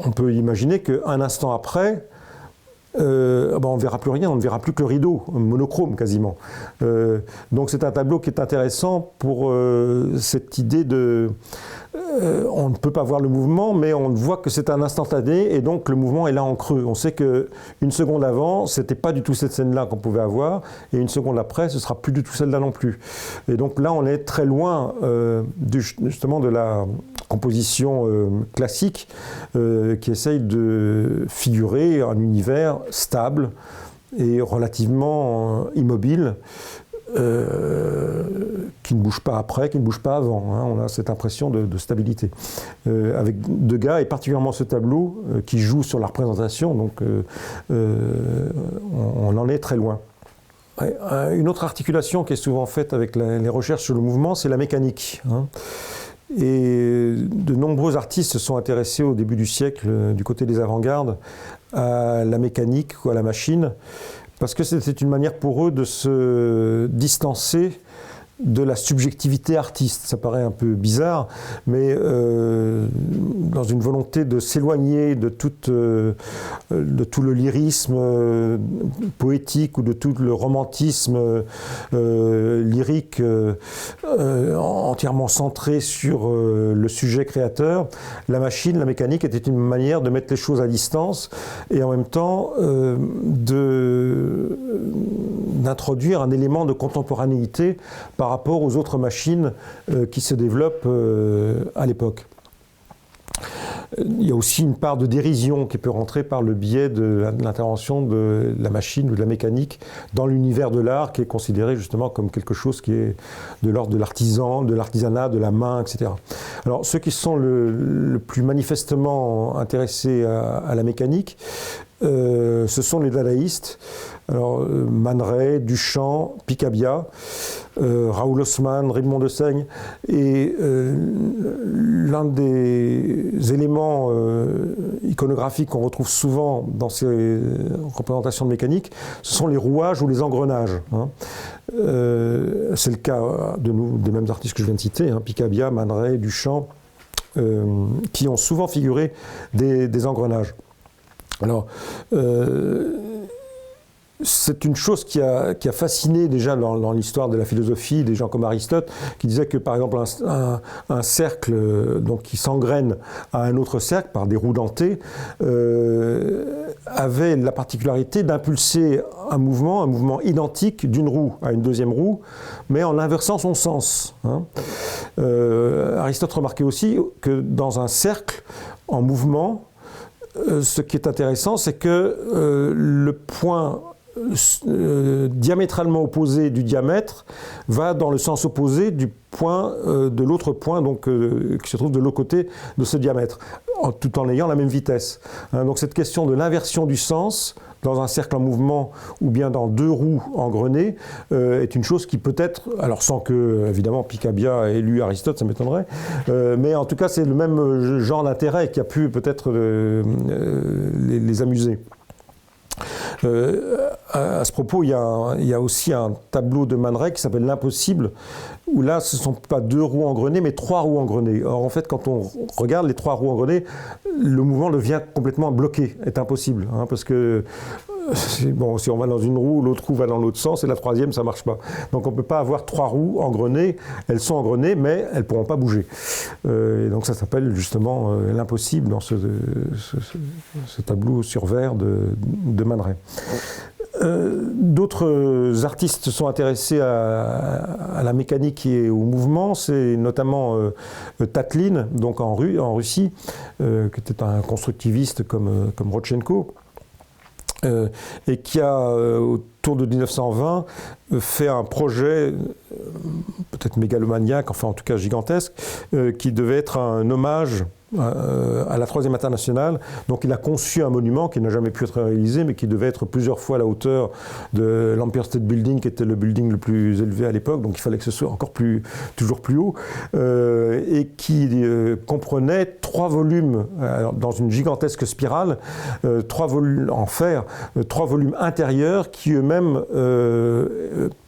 on peut imaginer qu'un instant après, on ne verra plus rien, on ne verra plus que le rideau, monochrome quasiment. Donc c'est un tableau qui est intéressant pour cette idée de... on ne peut pas voir le mouvement, mais on voit que c'est un instantané, et donc le mouvement est là en creux. On sait qu'une seconde avant, ce n'était pas du tout cette scène-là qu'on pouvait avoir, et une seconde après, ce ne sera plus du tout celle-là non plus. Et donc là, on est très loin justement de la composition classique qui essaye de figurer un univers stable et relativement immobile, qui ne bouge pas après, qui ne bouge pas avant, hein. On a cette impression de stabilité. Avec Degas, et particulièrement ce tableau qui joue sur la représentation, donc on en est très loin. Une autre articulation qui est souvent faite avec les recherches sur le mouvement, c'est la mécanique, hein. Et de nombreux artistes se sont intéressés au début du siècle, du côté des avant-gardes, à la mécanique ou à la machine, parce que c'était une manière pour eux de se distancer de la subjectivité artiste. Ça paraît un peu bizarre, mais dans une volonté de s'éloigner de tout le lyrisme poétique ou de tout le romantisme lyrique entièrement centré sur le sujet créateur, la machine, la mécanique était une manière de mettre les choses à distance et en même temps d'introduire un élément de contemporanéité par rapport aux autres machines qui se développent à l'époque. Il y a aussi une part de dérision qui peut rentrer par le biais de l'intervention de la machine ou de la mécanique dans l'univers de l'art, qui est considéré justement comme quelque chose qui est de l'ordre de l'artisan, de l'artisanat, de la main, etc. Alors ceux qui sont le plus manifestement intéressés à la mécanique, ce sont les dadaïstes. Alors, Man Ray, Duchamp, Picabia, Raoul Haussmann, Raymond Dessaigne. Et l'un des éléments iconographiques qu'on retrouve souvent dans ces représentations de mécanique, ce sont les rouages ou les engrenages, hein. C'est le cas des mêmes artistes que je viens de citer, hein, Picabia, Man Ray, Duchamp, qui ont souvent figuré des engrenages. Alors, c'est une chose qui a fasciné déjà dans l'histoire de la philosophie des gens comme Aristote, qui disait que par exemple un cercle donc, qui s'engraine à un autre cercle par des roues dentées avait la particularité d'impulser un mouvement identique d'une roue à une deuxième roue, mais en inversant son sens. Hein. Aristote remarquait aussi que dans un cercle en mouvement, ce qui est intéressant, c'est que le point diamétralement opposé du diamètre va dans le sens opposé du point de l'autre point donc, qui se trouve de l'autre côté de ce diamètre, tout en ayant la même vitesse. Hein, donc cette question de l'inversion du sens dans un cercle en mouvement ou bien dans deux roues engrenées est une chose qui peut être, alors sans que évidemment Picabia ait lu Aristote, ça m'étonnerait, mais en tout cas c'est le même genre d'intérêt qui a pu peut-être les amuser. À ce propos, il y a aussi un tableau de Man Ray qui s'appelle L'Impossible, où là, ce ne sont pas deux roues engrenées, mais trois roues engrenées. Or, en fait, quand on regarde les trois roues engrenées, le mouvement devient complètement bloqué, est impossible, hein, parce que bon, si on va dans une roue, l'autre roue va dans l'autre sens, et la troisième, ça ne marche pas. Donc on ne peut pas avoir trois roues engrenées, elles sont engrenées, mais elles ne pourront pas bouger. Et donc ça s'appelle justement l'impossible dans ce tableau sur verre de Man Ray. D'autres artistes sont intéressés à la mécanique et au mouvement, c'est notamment Tatlin, donc en Russie, qui était un constructiviste comme Rodchenko. Et qui a, autour de 1920, fait un projet, peut-être mégalomaniaque, enfin en tout cas gigantesque, qui devait être un hommage à la Troisième Internationale. Donc il a conçu un monument qui n'a jamais pu être réalisé, mais qui devait être plusieurs fois à la hauteur de l'Empire State Building, qui était le building le plus élevé à l'époque, donc il fallait que ce soit toujours plus haut, et qui comprenait 3 volumes dans une gigantesque spirale, 3 volumes en fer, 3 volumes intérieurs qui eux-mêmes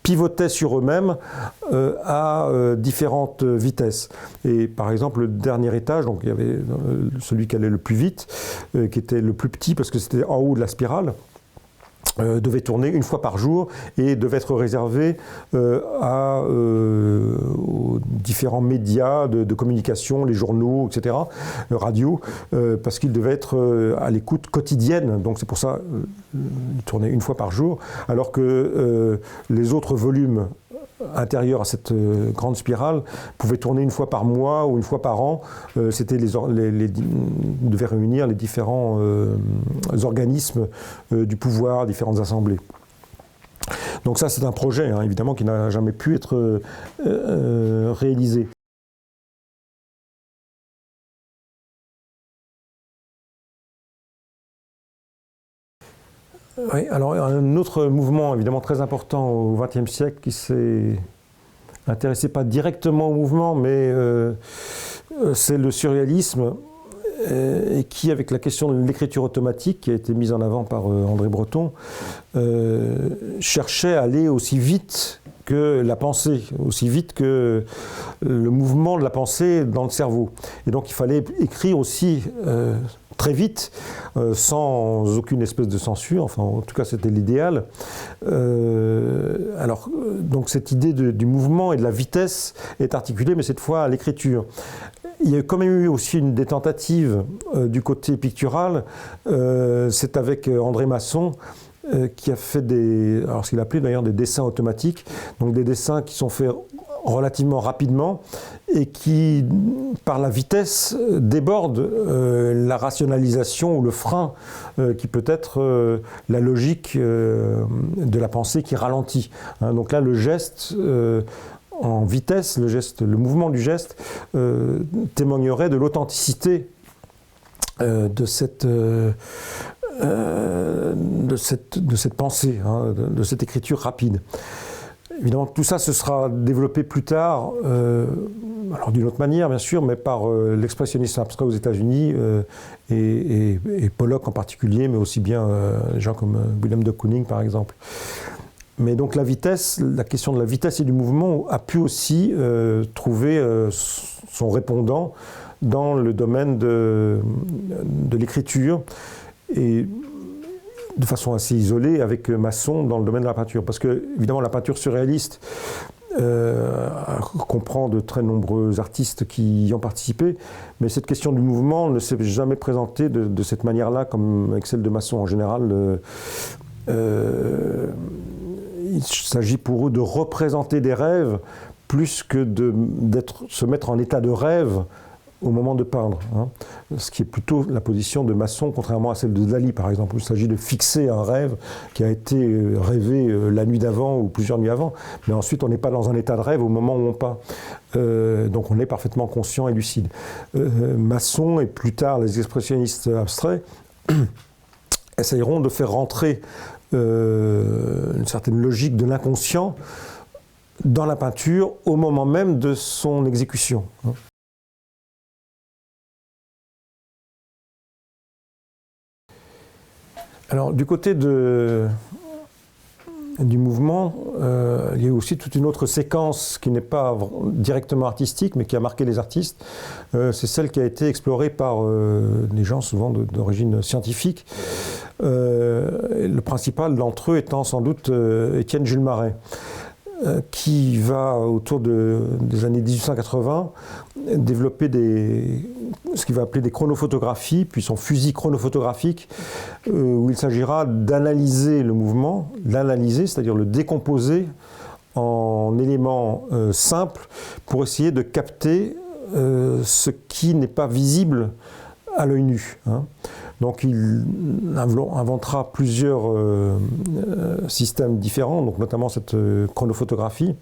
pivotaient sur eux-mêmes à différentes vitesses. Et par exemple, le dernier étage, donc il y avait celui qui allait le plus vite, qui était le plus petit parce que c'était en haut de la spirale, devait tourner une fois par jour et devait être réservé aux différents médias de communication, les journaux, etc., radio, parce qu'il devait être à l'écoute quotidienne. Donc c'est pour ça il tournait une fois par jour, alors que les autres volumes intérieur à cette grande spirale pouvait tourner une fois par mois ou une fois par an. C'était devait réunir les différents organismes du pouvoir, différentes assemblées. Donc ça, c'est un projet, hein, évidemment, qui n'a jamais pu être réalisé. Oui, alors un autre mouvement évidemment très important au XXe siècle qui s'est intéressé pas directement au mouvement, mais c'est le surréalisme, et qui, avec la question de l'écriture automatique qui a été mise en avant par André Breton, cherchait à aller aussi vite que la pensée, aussi vite que le mouvement de la pensée dans le cerveau. Et donc il fallait écrire aussi très vite, sans aucune espèce de censure, enfin en tout cas c'était l'idéal. Donc cette idée du mouvement et de la vitesse est articulée, mais cette fois à l'écriture. Il y a quand même eu aussi des tentatives du côté pictural, c'est avec André Masson, qui a fait ce qu'il appelait d'ailleurs des dessins automatiques, donc des dessins qui sont faits relativement rapidement et qui, par la vitesse, débordent la rationalisation ou le frein qui peut être la logique de la pensée qui ralentit. Hein, donc là, le geste en vitesse, le mouvement du geste témoignerait de l'authenticité de cette pensée, hein, de cette écriture rapide. Évidemment, tout ça se sera développé plus tard, alors d'une autre manière bien sûr, mais par l'expressionnisme abstrait aux États-Unis et Pollock en particulier, mais aussi bien des gens comme Willem de Kooning par exemple. Mais donc la question de la vitesse et du mouvement a pu aussi trouver son répondant dans le domaine de l'écriture. Et de façon assez isolée avec Masson dans le domaine de la peinture. Parce que, évidemment, la peinture surréaliste comprend de très nombreux artistes qui y ont participé, mais cette question du mouvement ne s'est jamais présentée de cette manière-là, comme avec celle de Masson. En général, il s'agit pour eux de représenter des rêves plus que se mettre en état de rêve au moment de peindre, hein. Ce qui est plutôt la position de Masson, contrairement à celle de Dali, par exemple, où il s'agit de fixer un rêve qui a été rêvé la nuit d'avant ou plusieurs nuits avant, mais ensuite on n'est pas dans un état de rêve au moment où on peint. Donc on est parfaitement conscient et lucide. Masson et plus tard les expressionnistes abstraits essayeront de faire rentrer une certaine logique de l'inconscient dans la peinture au moment même de son exécution. Alors, du côté du mouvement, il y a aussi toute une autre séquence qui n'est pas directement artistique, mais qui a marqué les artistes. C'est celle qui a été explorée par des gens souvent d'origine scientifique. Le principal d'entre eux étant sans doute Étienne Jules Marais, qui va, autour des années 1880, développer ce qu'il va appeler des chronophotographies, puis son fusil chronophotographique, où il s'agira d'analyser le mouvement, c'est-à-dire le décomposer en éléments simples pour essayer de capter ce qui n'est pas visible à l'œil nu, hein. Donc il inventera plusieurs systèmes différents, donc notamment cette chronophotographie,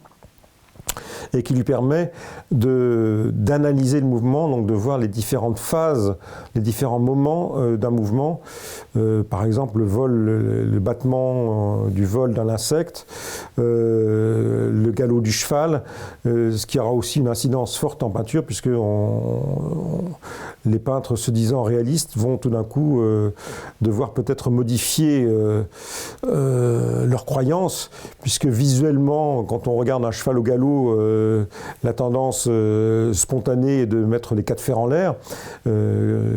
et qui lui permet d'analyser le mouvement, donc de voir les différentes phases, les différents moments d'un mouvement. Par exemple, le battement du vol d'un insecte, le galop du cheval, ce qui aura aussi une incidence forte en peinture, puisque les peintres se disant réalistes vont tout d'un coup devoir peut-être modifier leurs croyances, puisque visuellement, quand on regarde un cheval au galop, la tendance spontanée est de mettre les quatre fers en l'air,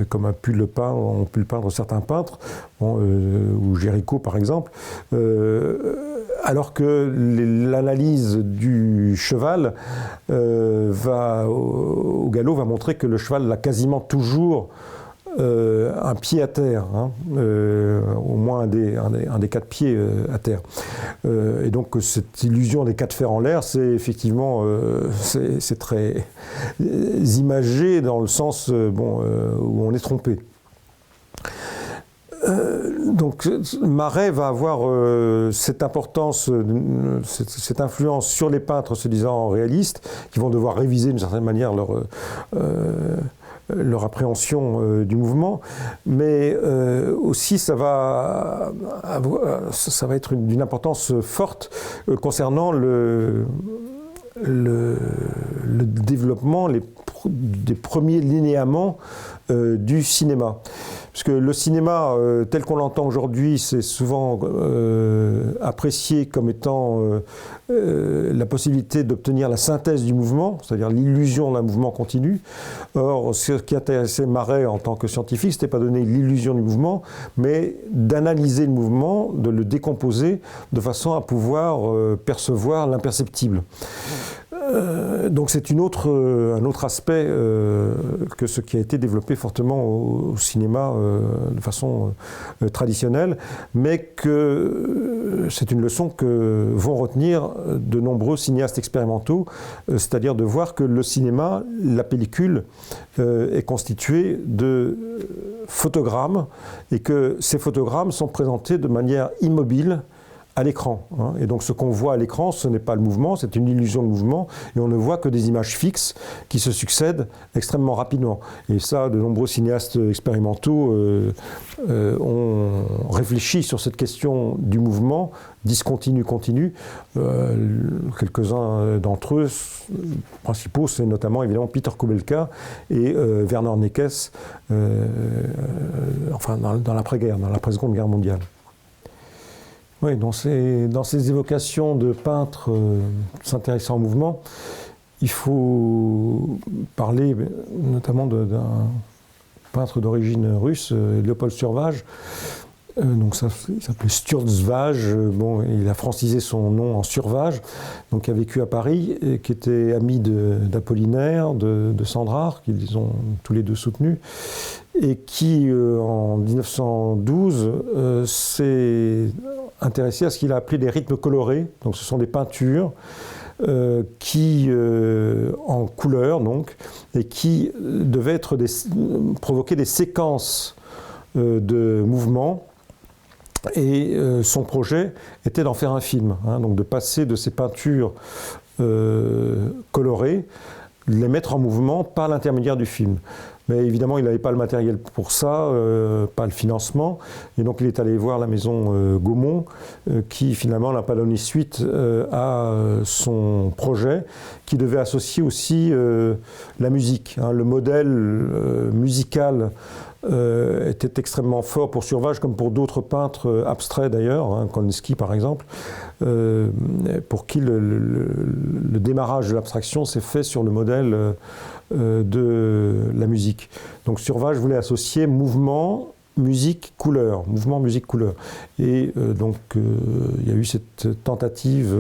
comme ont pu le peindre certains peintres, ou Géricault par exemple, alors que l'analyse du cheval au galop va montrer que le cheval a quasiment toujours un pied à terre, hein, au moins un des quatre pieds à terre. Et donc cette illusion des quatre fers en l'air, c'est effectivement c'est très imagé dans le sens où on est trompé. Donc Marais va avoir cette importance, cette influence sur les peintres se disant réalistes, qui vont devoir réviser d'une certaine manière leur appréhension du mouvement, mais aussi ça va être d'une importance forte concernant le développement des premiers linéaments du cinéma. Parce que le cinéma, tel qu'on l'entend aujourd'hui, c'est souvent apprécié comme étant la possibilité d'obtenir la synthèse du mouvement, c'est-à-dire l'illusion d'un mouvement continu. Or, ce qui intéressait Marais en tant que scientifique, ce n'était pas donner l'illusion du mouvement, mais d'analyser le mouvement, de le décomposer de façon à pouvoir percevoir l'imperceptible. Donc c'est un autre aspect que ce qui a été développé fortement au cinéma de façon traditionnelle, mais que c'est une leçon que vont retenir de nombreux cinéastes expérimentaux, c'est-à-dire de voir que le cinéma, la pellicule, est constituée de photogrammes et que ces photogrammes sont présentés de manière immobile à l'écran, hein. Et donc ce qu'on voit à l'écran, ce n'est pas le mouvement, c'est une illusion de mouvement, et on ne voit que des images fixes qui se succèdent extrêmement rapidement. Et ça, de nombreux cinéastes expérimentaux ont réfléchi sur cette question du mouvement, discontinu, continu. Quelques-uns d'entre eux, principaux, c'est notamment évidemment Peter Kubelka et Werner Neckes, dans l'après-guerre, dans l'après-seconde guerre mondiale. Oui, dans ces évocations de peintres s'intéressant au mouvement, il faut parler notamment d'un peintre d'origine russe, Léopold Survage, Donc ça, il s'appelait Sturtzwage. Bon, il a francisé son nom en Survage, donc qui a vécu à Paris et qui était ami d'Apollinaire, de Sandrard, qu'ils ont tous les deux soutenus, et qui, en 1912, s'est intéressé à ce qu'il a appelé les rythmes colorés. Donc ce sont des peintures qui, en couleur, donc, et qui devaient provoquer des séquences de mouvements. Et son projet était d'en faire un film, hein, donc de passer de ces peintures colorées, de les mettre en mouvement par l'intermédiaire du film. Mais évidemment, il n'avait pas le matériel pour ça, pas le financement, et donc il est allé voir la maison Gaumont, qui finalement n'a pas donné suite à son projet, qui devait associer aussi la musique, hein. Le modèle musical était extrêmement fort pour Survage, comme pour d'autres peintres abstraits d'ailleurs, hein, Kandinsky par exemple, pour qui le démarrage de l'abstraction s'est fait sur le modèle de la musique. Donc Survage voulait associer mouvement, musique, couleur, mouvement, musique, couleur. Et donc il y a eu cette tentative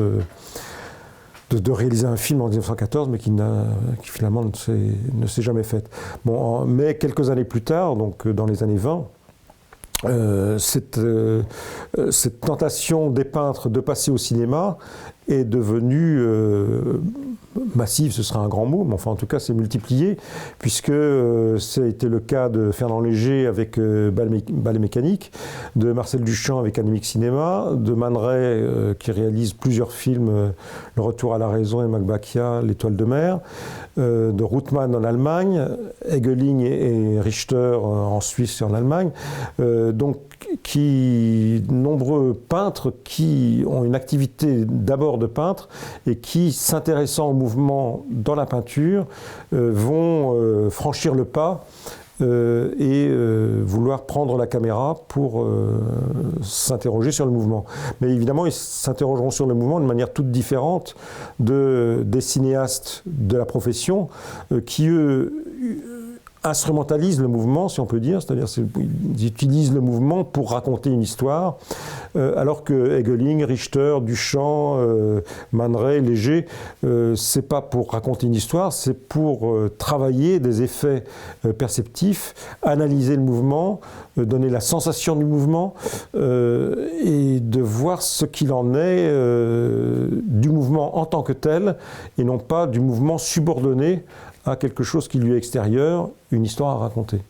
de réaliser un film en 1914, mais qui finalement ne s'est jamais faite. Bon, mais quelques années plus tard, donc dans les années 20, cette tentation des peintres de passer au cinéma est devenue massive, ce serait un grand mot, mais enfin en tout cas c'est multiplié, puisque ça a été le cas de Fernand Léger avec Ballet Mécanique, de Marcel Duchamp avec Annemiek Cinéma, de Man Ray qui réalise plusieurs films, Le Retour à la raison et Magbakia, L'Étoile de mer, de Routmann en Allemagne, Egeling et Richter en Suisse et en Allemagne, donc nombreux peintres qui ont une activité d'abord de peintre et qui, s'intéressant au mouvement dans la peinture, vont franchir le pas et vouloir prendre la caméra pour s'interroger sur le mouvement. Mais évidemment, ils s'interrogeront sur le mouvement de manière toute différente des cinéastes de la profession qui, eux, instrumentalisent le mouvement, si on peut dire, c'est-à-dire qu'ils utilisent le mouvement pour raconter une histoire, alors que Egeling, Richter, Duchamp, Man Ray, Léger, c'est pas pour raconter une histoire, c'est pour travailler des effets perceptifs, analyser le mouvement, donner la sensation du mouvement et de voir ce qu'il en est du mouvement en tant que tel et non pas du mouvement subordonné à quelque chose qui lui est extérieur, une histoire à raconter.